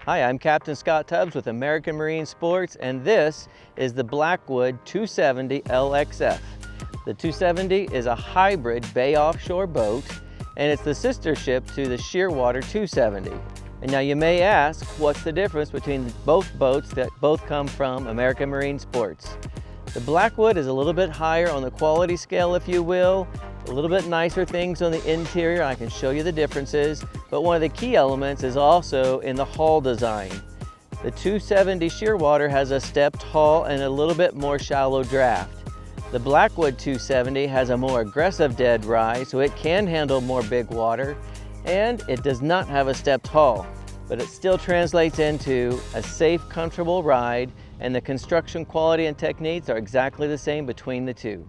Hi, I'm Captain Scott Tubbs with American Marine Sports, and this is the Blackwood 270 LXF. The 270 is a hybrid bay offshore boat, and it's the sister ship to the Shearwater 270. And now you may ask, what's the difference between both boats that both come from American Marine Sports? The Blackwood is a little bit higher on the quality scale, if you will, a little bit nicer things on the interior. I can show you the differences, but one of the key elements is also in the hull design. The 270 Shearwater has a stepped hull and a little bit more shallow draft. The Blackwood 270 has a more aggressive dead rise, so it can handle more big water, and it does not have a stepped hull, but it still translates into a safe, comfortable ride, and the construction quality and techniques are exactly the same between the two.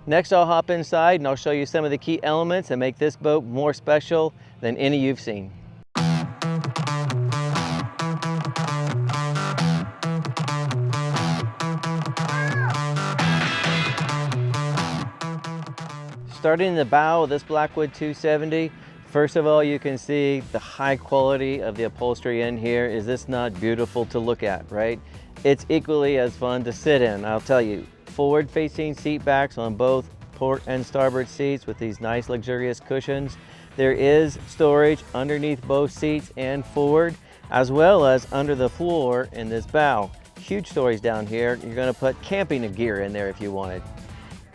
Next, I'll hop inside and I'll show you some of the key elements that make this boat more special than any you've seen. Starting in the bow of this Blackwood 270, first of all, you can see the high quality of the upholstery in here. Is this not beautiful to look at, right? It's equally as fun to sit in, I'll tell you. Forward-facing seat backs on both port and starboard seats with these nice luxurious cushions. There is storage underneath both seats and forward, as well as under the floor in this bow. Huge storage down here. You're going to put camping gear in there if you wanted.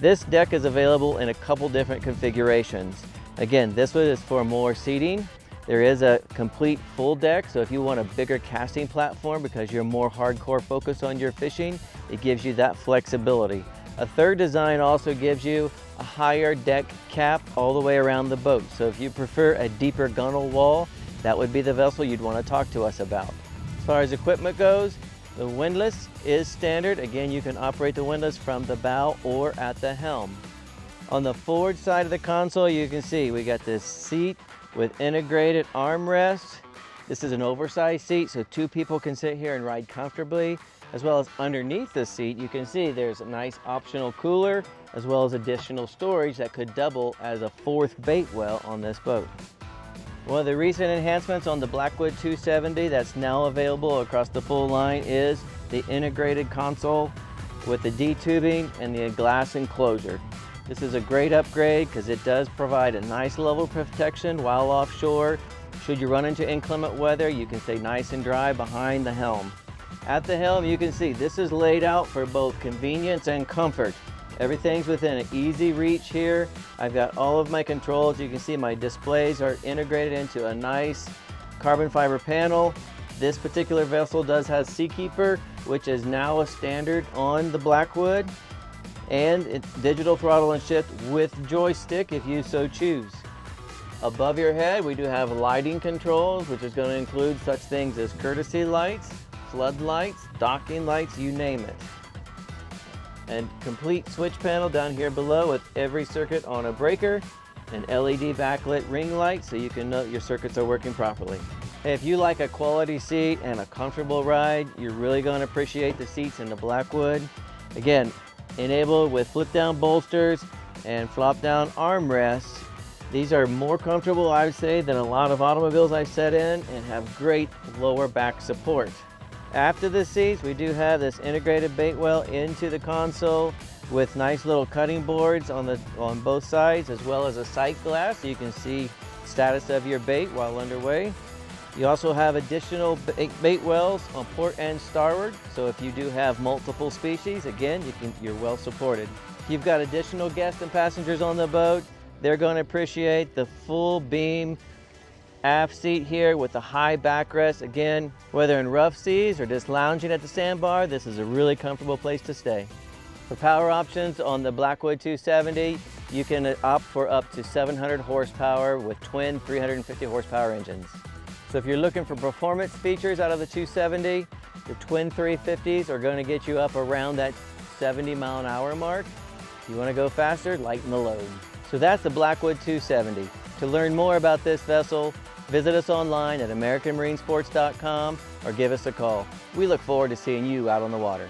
This deck is available in a couple different configurations. Again, this one is for more seating. There is a complete full deck, so if you want a bigger casting platform because you're more hardcore focused on your fishing, it gives you that flexibility. A third design also gives you a higher deck cap all the way around the boat. So if you prefer a deeper gunnel wall, that would be the vessel you'd want to talk to us about. As far as equipment goes, the windlass is standard. Again, you can operate the windlass from the bow or at the helm. On the forward side of the console, you can see we got this seat with integrated armrests. This is an oversized seat, so two people can sit here and ride comfortably. As well as underneath the seat, you can see there's a nice optional cooler, as well as additional storage that could double as a fourth bait well on this boat. One of the recent enhancements on the Blackwood 270 that's now available across the full line is the integrated console with the D-tubing and the glass enclosure. This is a great upgrade because it does provide a nice level of protection while offshore. Should you run into inclement weather, you can stay nice and dry behind the helm. At the helm, you can see this is laid out for both convenience and comfort. Everything's within an easy reach here. I've got all of my controls. You can see my displays are integrated into a nice carbon fiber panel. This particular vessel does have Seakeeper, which is now a standard on the Blackwood. And it's digital throttle and shift with joystick if you so choose. Above your head, we do have lighting controls, which is going to include such things as courtesy lights, floodlights, docking lights, you name it. And complete switch panel down here below with every circuit on a breaker, an LED backlit ring light so you can know your circuits are working properly. Hey, if you like a quality seat and a comfortable ride, you're really going to appreciate the seats in the Blackwood. Again, enabled with flip down bolsters and flop down armrests. These are more comfortable, I would say, than a lot of automobiles I've sat in and have great lower back support. After the seats, we do have this integrated bait well into the console with nice little cutting boards on both sides, as well as a sight glass so you can see status of your bait while underway. You also have additional bait wells on port and starboard, so if you do have multiple species, again, you're well supported. If you've got additional guests and passengers on the boat, they're going to appreciate the full beam aft seat here with the high backrest. Again, whether in rough seas or just lounging at the sandbar, this is a really comfortable place to stay. For power options on the Blackwood 270, you can opt for up to 700 horsepower with twin 350 horsepower engines. So if you're looking for performance features out of the 270, the twin 350s are going to get you up around that 70 mile an hour mark. If you want to go faster, lighten the load. So that's the Blackwood 270. To learn more about this vessel, visit us online at americanmarinesports.com or give us a call. We look forward to seeing you out on the water.